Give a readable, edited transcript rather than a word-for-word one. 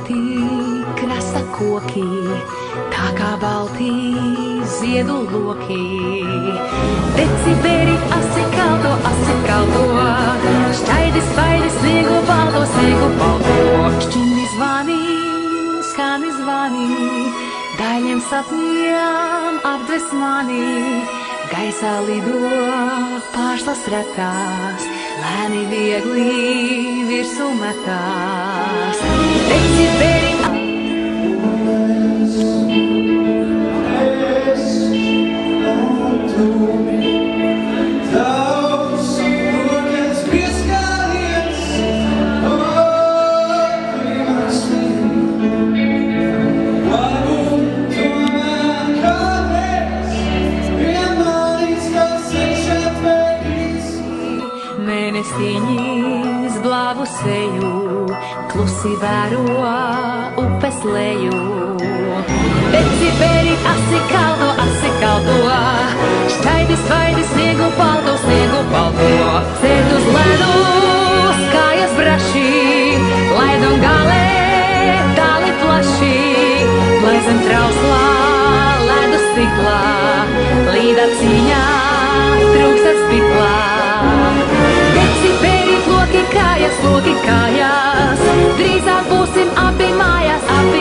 balti krasta koki, tā kā balti ziedu loki. Deci bērit asi kaldo, šķaidi spaidi sniegu balto, šķindi zvani, skani zvani, daļiem sapņiem apdves mani. Gaisā lido pārslas retās, lēni viegli virsū metās. Deci bērit Mēnesiņš glābu seju, klusi vēro upes leju. Deci bērit asi kaldo, šķaidi svaidi sniegu balto, Sēt uz ledus kājas braši, laidum galē tāli plaši, lai zem trauslā ledus stiklā, līda cīņā trūkstas stiklā. Loki kājas, drīzāk būsim abi mājās, abi